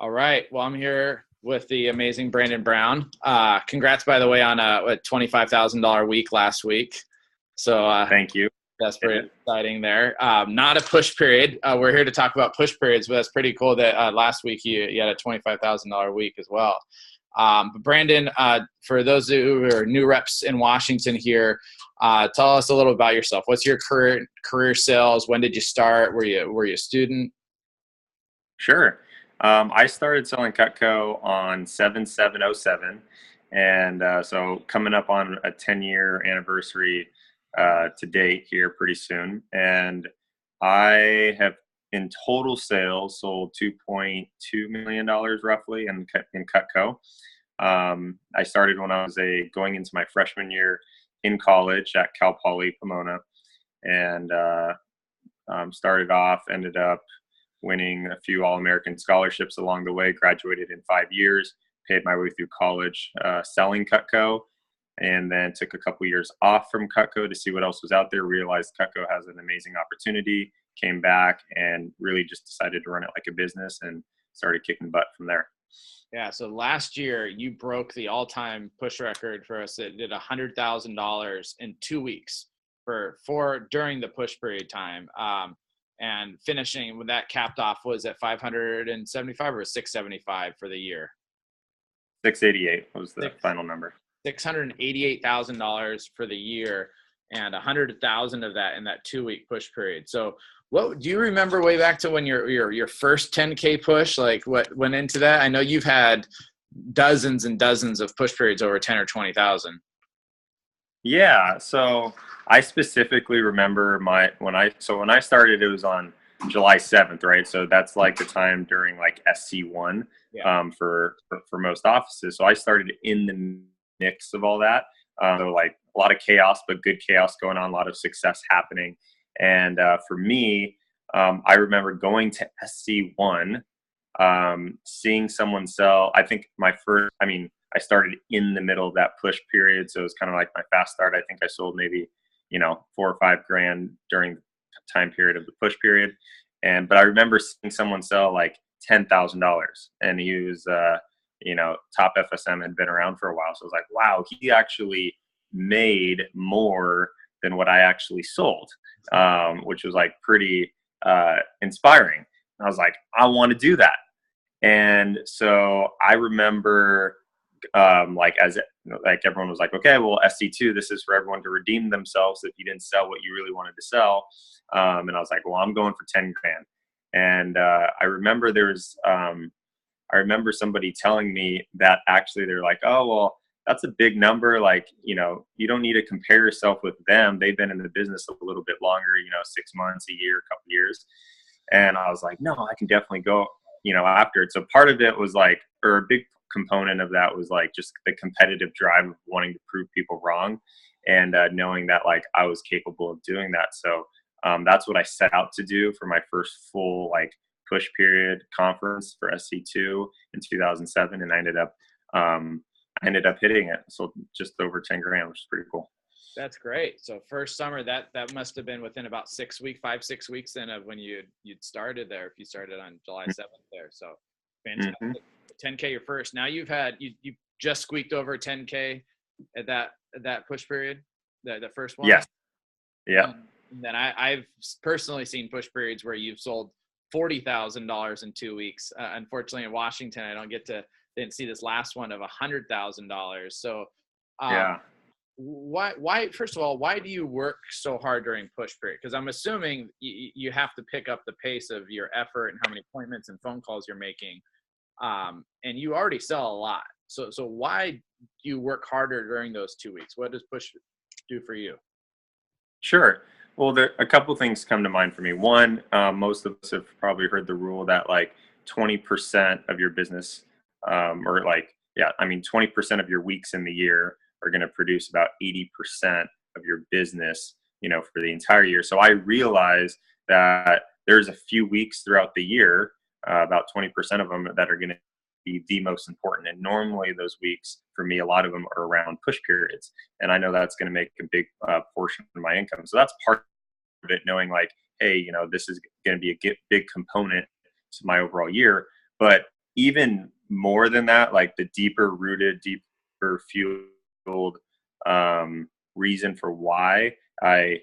All right. Well, I'm here with the amazing Brandon Brown. Congrats, by the way, on a $25,000 week last week. So Thank you. that's pretty exciting there. Not a push period. We're here to talk about push periods, but that's pretty cool that last week you had a $25,000 week as well. But Brandon, for those who are new reps in Washington here, tell us a little about yourself. What's your career sales? When did you start? Were you a student? Sure. I started selling Cutco on 7/7/07, and so coming up on a 10-year anniversary to date here pretty soon. And I have in total sales sold $2.2 million roughly in Cutco. I started when I was going into my freshman year in college at Cal Poly Pomona, and started off, ended up winning a few All-American scholarships along the way, graduated in 5 years, paid my way through college selling Cutco, and then took a couple years off from Cutco to see what else was out there, realized Cutco has an amazing opportunity, came back and really just decided to run it like a business and started kicking butt from there. Yeah, so last year you broke the all-time push record for us. It did $100,000 in 2 weeks for during the push period time. And finishing when that capped off was at 575 or 675 for the year. 688 was the final number. $688,000 for the year, and 100,000 of that in that 2-week push period. So, what do you remember way back to when your first 10K push? Like what went into that? I know you've had dozens and dozens of push periods over 10 or 20,000. Yeah, so I specifically remember when I started, it was on July 7th, right? So that's like the time during like SC1 for most offices. So I started in the mix of all that. So like a lot of chaos, but good chaos going on, a lot of success happening. And for me, I remember going to SC1, seeing someone sell. I think I started in the middle of that push period, so it was kind of like my fast start. I think I sold maybe, $4 or $5 grand during the time period of the push period. But I remember seeing someone sell like $10,000, and he was, top FSM, had been around for a while. So I was like, wow, he actually made more than what I actually sold, which was like pretty inspiring. And I was like, I want to do that. And so I remember, everyone was like, okay, well, SC2, this is for everyone to redeem themselves if you didn't sell what you really wanted to sell. And I was like, well, I'm going for 10 grand. And I remember I remember somebody telling me that actually they're like, oh, well, that's a big number. Like, you don't need to compare yourself with them. They've been in the business a little bit longer, 6 months, a year, a couple years. And I was like, no, I can definitely go, after it. So part of it was like, or a big component of that was like just the competitive drive of wanting to prove people wrong, and knowing that like I was capable of doing that. So that's what I set out to do for my first full like push period conference for SC2 in 2007, and I ended up hitting it. So just over 10 grand, which is pretty cool. That's great. So first summer, that must have been within about 5-6 weeks then of when you'd started there, if you started on July 7th there. So fantastic. Mm-hmm. 10K your first. Now you just squeaked over 10K at that push period, the first one. Yes. Yeah. And then I've personally seen push periods where you've sold $40,000 in 2 weeks. Unfortunately, in Washington, I didn't see this last one of $100,000. So yeah. Why first of all, why do you work so hard during push period? Because I'm assuming you have to pick up the pace of your effort and how many appointments and phone calls you're making. And you already sell a lot. So why do you work harder during those 2 weeks? What does push do for you? Sure. Well, a couple things come to mind for me. One, most of us have probably heard the rule that like 20% of your business, 20% of your weeks in the year are going to produce about 80% of your business, for the entire year. So I realized that there's a few weeks throughout the year, about 20% of them, that are going to be the most important. And normally those weeks, for me, a lot of them are around push periods. And I know that's going to make a big portion of my income. So that's part of it, knowing like, hey, this is going to be a big component to my overall year. But even more than that, like the deeper rooted, deeper fueled reason for why I,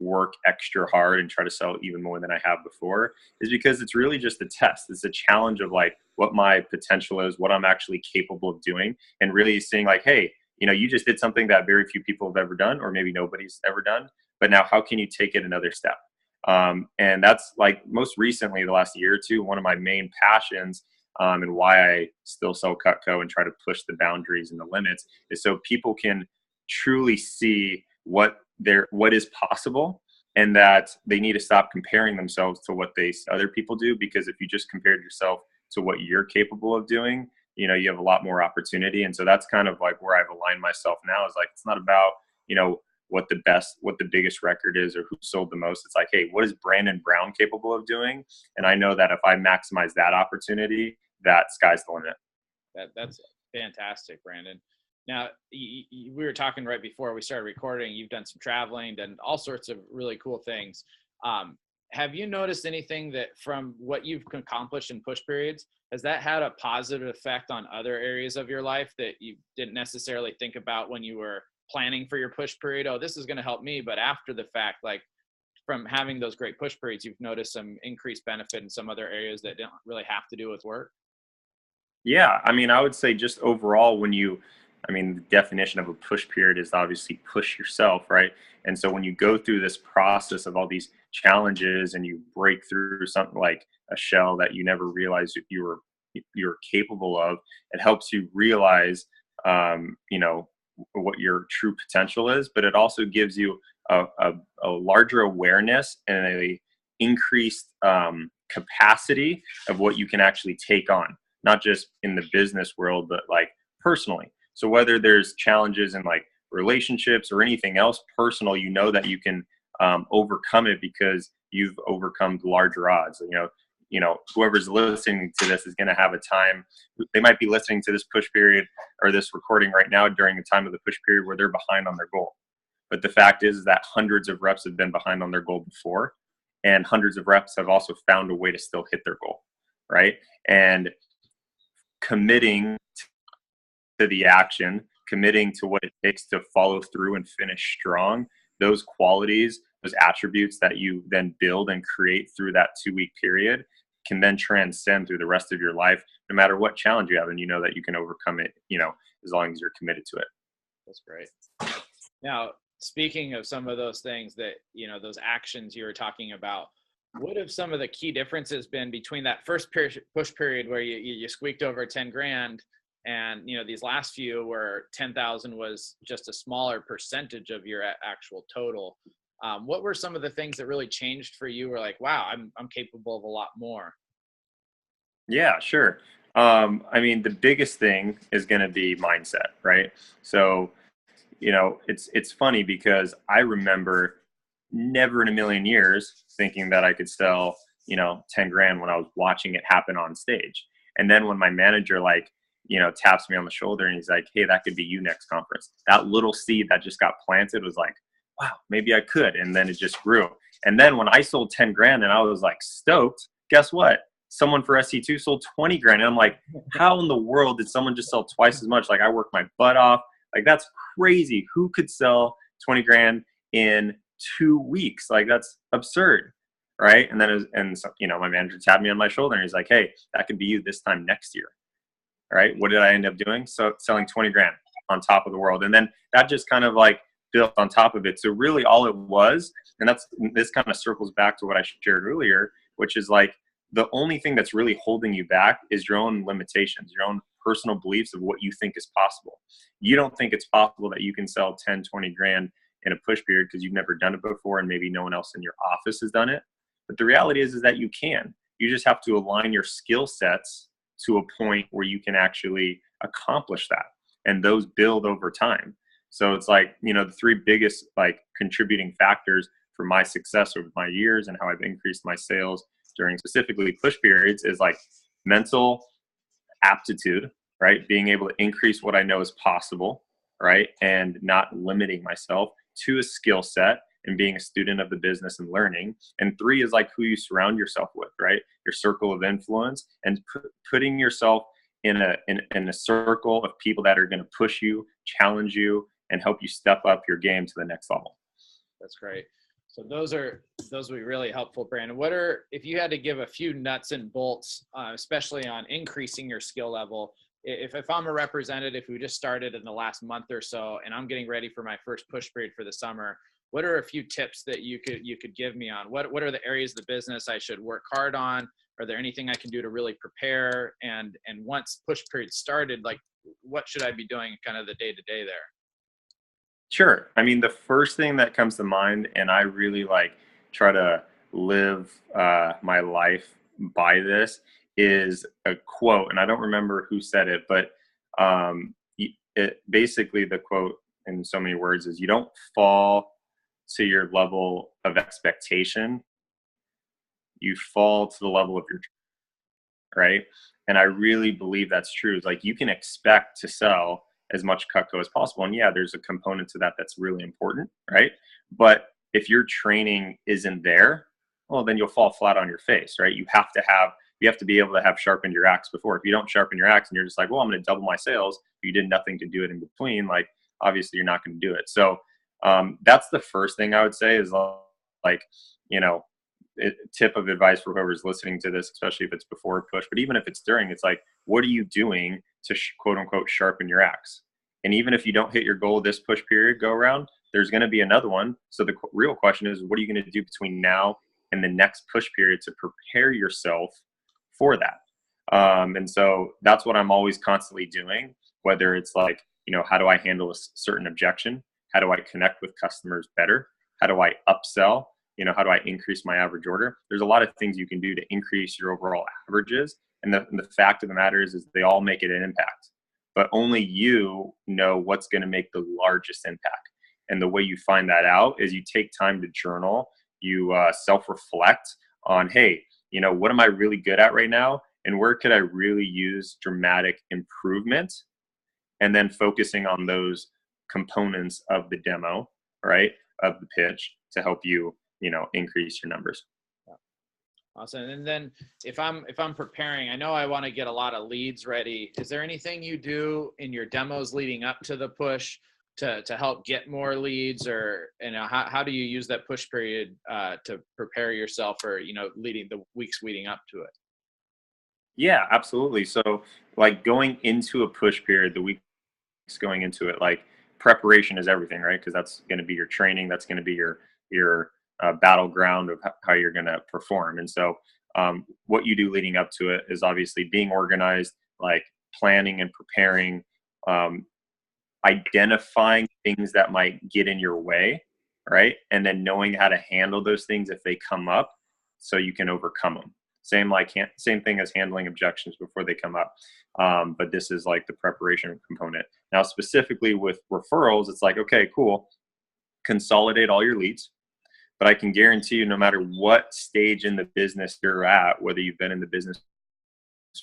work extra hard and try to sell even more than I have before is because it's really just a test. It's a challenge of like what my potential is, what I'm actually capable of doing, and really seeing like, hey, you just did something that very few people have ever done, or maybe nobody's ever done. But now, how can you take it another step? And that's like most recently, the last year or two, one of my main passions and why I still sell Cutco and try to push the boundaries and the limits is so people can truly see what is possible, and that they need to stop comparing themselves to what other people do. Because if you just compared yourself to what you're capable of doing, you have a lot more opportunity. And so that's kind of like where I've aligned myself now, is like, it's not about, what the biggest record is or who sold the most. It's like, hey, what is Brandon Brown capable of doing? And I know that if I maximize that opportunity, that sky's the limit. That's fantastic, Brandon. Now, we were talking right before we started recording. You've done some traveling, done all sorts of really cool things. Have you noticed anything that from what you've accomplished in push periods, has that had a positive effect on other areas of your life that you didn't necessarily think about when you were planning for your push period? Oh, this is going to help me. But after the fact, like from having those great push periods, you've noticed some increased benefit in some other areas that don't really have to do with work? Yeah. I mean, I would say just overall, the definition of a push period is obviously push yourself, right? And so when you go through this process of all these challenges and you break through something like a shell that you never realized you were capable of, it helps you realize, what your true potential is. But it also gives you a larger awareness and a increased capacity of what you can actually take on, not just in the business world, but like personally. So whether there's challenges in like relationships or anything else personal, that you can overcome it because you've overcome the larger odds. Whoever's listening to this is going to have a time. They might be listening to this push period or this recording right now during a time of the push period where they're behind on their goal. But the fact is that hundreds of reps have been behind on their goal before, and hundreds of reps have also found a way to still hit their goal, right? And committing to the action, committing to what it takes to follow through and finish strong, those qualities, those attributes that you then build and create through that 2-week period can then transcend through the rest of your life, no matter what challenge you have. And that you can overcome it, as long as you're committed to it. That's great. Now, speaking of some of those things that, those actions you were talking about, what have some of the key differences been between that first push period where you squeaked over 10 grand and, these last few where 10,000 was just a smaller percentage of your actual total? What were some of the things that really changed for you? Were like, wow, I'm capable of a lot more. Yeah, sure. The biggest thing is going to be mindset, right? So, it's funny because I remember never in a million years thinking that I could sell, 10 grand when I was watching it happen on stage. And then when my manager, taps me on the shoulder and he's like, hey, that could be you next conference. That little seed that just got planted was like, wow, maybe I could. And then it just grew. And then when I sold 10 grand and I was like stoked, guess what? Someone for SC2 sold 20 grand. And I'm like, how in the world did someone just sell twice as much? Like, I worked my butt off. Like, that's crazy. Who could sell 20 grand in 2 weeks? Like, that's absurd. Right. And then, my manager tapped me on my shoulder and he's like, hey, that could be you this time next year. Right. What did I end up doing? So selling 20 grand on top of the world. And then that just kind of like built on top of it. So really all it was, and this kind of circles back to what I shared earlier, which is like the only thing that's really holding you back is your own limitations, your own personal beliefs of what you think is possible. You don't think it's possible that you can sell 10, 20 grand in a push period because you've never done it before and maybe no one else in your office has done it. But the reality is that you can. You just have to align your skill sets to a point where you can actually accomplish that. And those build over time. So it's like, the 3 biggest contributing factors for my success over my years and how I've increased my sales during specifically push periods is like mental aptitude, right? Being able to increase what I know is possible, right? And not limiting myself to a skill set and being a student of the business and learning. And 3 is like who you surround yourself with, right? your circle of influence, and putting yourself in a circle of people that are going to push you, challenge you, and help you step up your game to the next level. That's great. So those will be really helpful, Brandon. If you had to give a few nuts and bolts, especially on increasing your skill level, if I'm a representative who just started in the last month or so, and I'm getting ready for my first push period for the summer, what are a few tips that you could give me on? What are the areas of the business I should work hard on? Are there anything I can do to really prepare? And once push period started, like what should I be doing kind of the day to day there? Sure. I mean, the first thing that comes to mind, and I really try to live my life by this, is a quote, and I don't remember who said it, but basically the quote in so many words is, you don't fall to your level of expectation, you fall to the level of your, right? And I really believe that's true. It's like, you can expect to sell as much Cutco as possible. And yeah, there's a component to that that's really important, right? But if your training isn't there, well, then you'll fall flat on your face, right? You have to be able to have sharpened your axe before. If you don't sharpen your axe and you're just like, well, I'm going to double my sales, but you did nothing to do it in between, like, obviously you're not going to do it. So that's the first thing I would say is, like, you know, tip of advice for whoever's listening to this, especially if it's before a push, but even if it's during, it's like, what are you doing to quote unquote sharpen your axe? And even if you don't hit your goal this push period go around, there's going to be another one. So the real question is, what are you going to do between now and the next push period to prepare yourself for that? And so that's what I'm always constantly doing, whether it's like, you know, how do I handle a certain objection? How do I connect with customers better? How do I upsell? You know, how do I increase my average order? There's a lot of things you can do to increase your overall averages. And the fact of the matter is they all make an impact, but only you know what's going to make the largest impact. And the way you find that out is you take time to journal, you self-reflect on, hey, you know, what am I really good at right now? And where could I really use dramatic improvement? And then focusing on those components of the demo, right, of the pitch to help you, you know, increase your numbers. Awesome. And then if I'm preparing, I know I want to get a lot of leads ready. Is there anything you do in your demos leading up to the push to help get more leads, or, you know, how do you use that push period to prepare yourself for, you know, leading the weeks leading up to it? Yeah, absolutely. So like going into a push period, the weeks going into it, like preparation is everything, right? Because that's going to be your training. That's going to be your battleground of how you're going to perform. And so what you do leading up to it is obviously being organized, like planning and preparing, identifying things that might get in your way, right? And then knowing how to handle those things if they come up so you can overcome them. Same thing as handling objections before they come up. But this is like the preparation component. Now, specifically with referrals, it's like, okay, cool. Consolidate all your leads. But I can guarantee you, no matter what stage in the business you're at, whether you've been in the business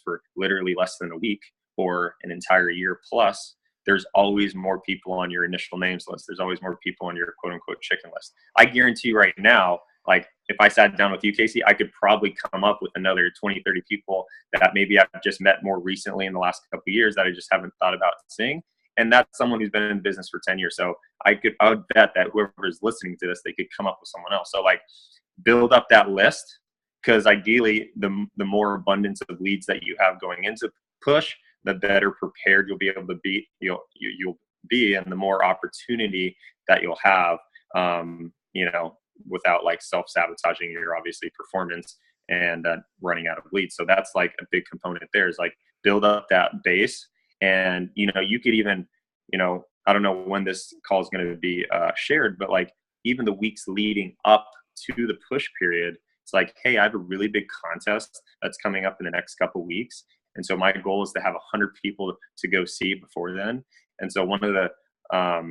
for literally less than a week or an entire year plus, there's always more people on your initial names list. There's always more people on your quote unquote chicken list. I guarantee you right now, like if I sat down with you, Casey, I could probably come up with another 20, 30 people that maybe I've just met more recently in the last couple of years that I just haven't thought about seeing. And that's someone who's been in business for 10 years. So I would bet that whoever is listening to this, they could come up with someone else. So like build up that list, because ideally the more abundance of leads that you have going into push, the better prepared you'll be able to be, you'll be, and the more opportunity that you'll have, you know, without like self-sabotaging your obviously performance and running out of leads. So that's like a big component there, is like build up that base. And, you know, you could even, you know, I don't know when this call is going to be shared, but like even the weeks leading up to the push period, it's like, hey, I have a really big contest that's coming up in the next couple of weeks. And so my goal is to have 100 people to go see before then. And so one of the, I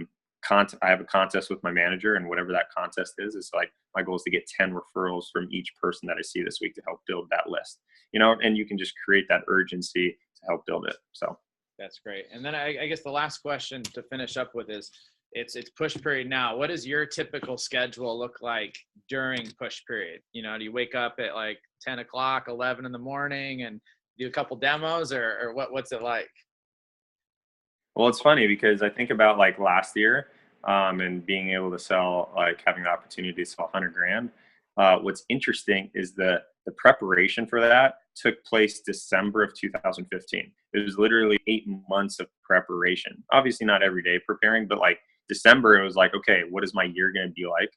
have a contest with my manager, and whatever that contest is like, my goal is to get 10 referrals from each person that I see this week to help build that list, you know, and you can just create that urgency to help build it. So that's great. And then I guess the last question to finish up with is, it's push period now. What does your typical schedule look like during push period? You know, do you wake up at like 10 o'clock, 11 in the morning and do a couple demos, or what's it like? Well, it's funny because I think about like last year, and being able to sell, like having the opportunity to sell 100 grand. What's interesting is the preparation for that took place December of 2015. It was literally 8 months of preparation. Obviously not every day preparing, but like December, it was like, okay, what is my year going to be like?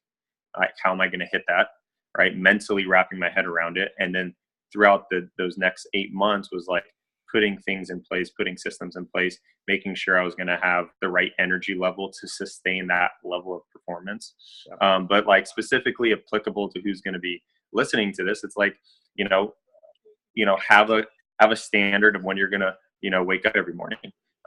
Like, how am I going to hit that? Right. Mentally wrapping my head around it. And then throughout those next 8 months was like putting things in place, putting systems in place, making sure I was going to have the right energy level to sustain that level of performance. But like specifically applicable to who's going to be listening to this, it's like, have a standard of when you're going to, wake up every morning.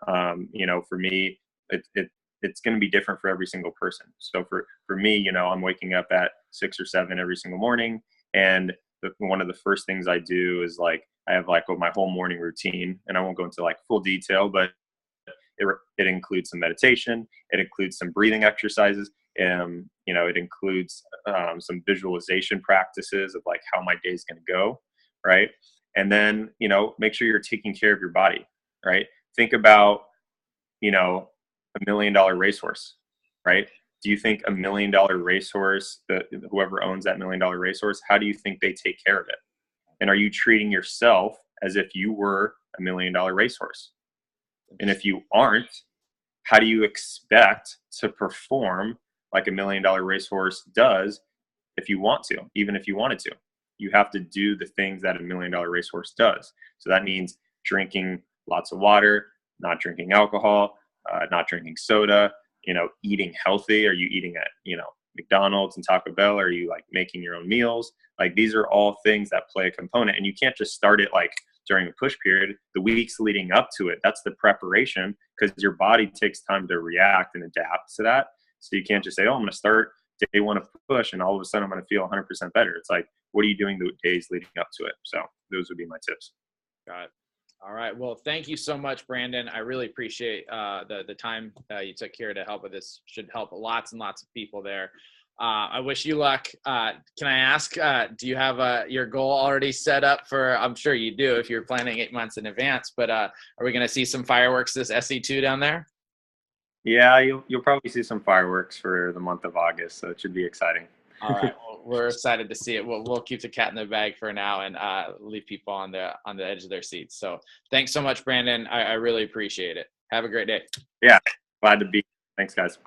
For me, it's going to be different for every single person. So for me, I'm waking up at 6 or 7 every single morning. And one of the first things I do is like, I have like my whole morning routine, and I won't go into like full detail, but it includes some meditation. It includes some breathing exercises. It includes some visualization practices of like how my day is going to go. Right. And then, make sure you're taking care of your body. Right. Think about, $1 million racehorse. Right. Do you think $1 million racehorse, whoever owns that $1 million racehorse, how do you think they take care of it? And are you treating yourself as if you were $1 million racehorse? And if you aren't, how do you expect to perform like $1 million racehorse does if you want to, even if you wanted to? You have to do the things that $1 million racehorse does. So that means drinking lots of water, not drinking alcohol, not drinking soda, eating healthy. Are you eating at, McDonald's and Taco Bell? Are you like making your own meals? Like these are all things that play a component, and you can't just start it like during the push period. The weeks leading up to it, that's the preparation, because your body takes time to react and adapt to that. So you can't just say, oh, I'm going to start day one of push and all of a sudden I'm going to feel 100% better. It's like, what are you doing the days leading up to it? So those would be my tips. Got it. All right. Well, thank you so much, Brandon. I really appreciate the time you took here to help with this. Should help lots and lots of people there. I wish you luck. Can I ask, do you have your goal already set up for, I'm sure you do if you're planning 8 months in advance, but are we going to see some fireworks this SC2 down there? Yeah, you'll probably see some fireworks for the month of August, so it should be exciting. All right, well, we're excited to see it. We'll keep the cat in the bag for now and leave people on the edge of their seats. So thanks so much, Brandon. I really appreciate it. Have a great day. Yeah, glad to be. Thanks, guys.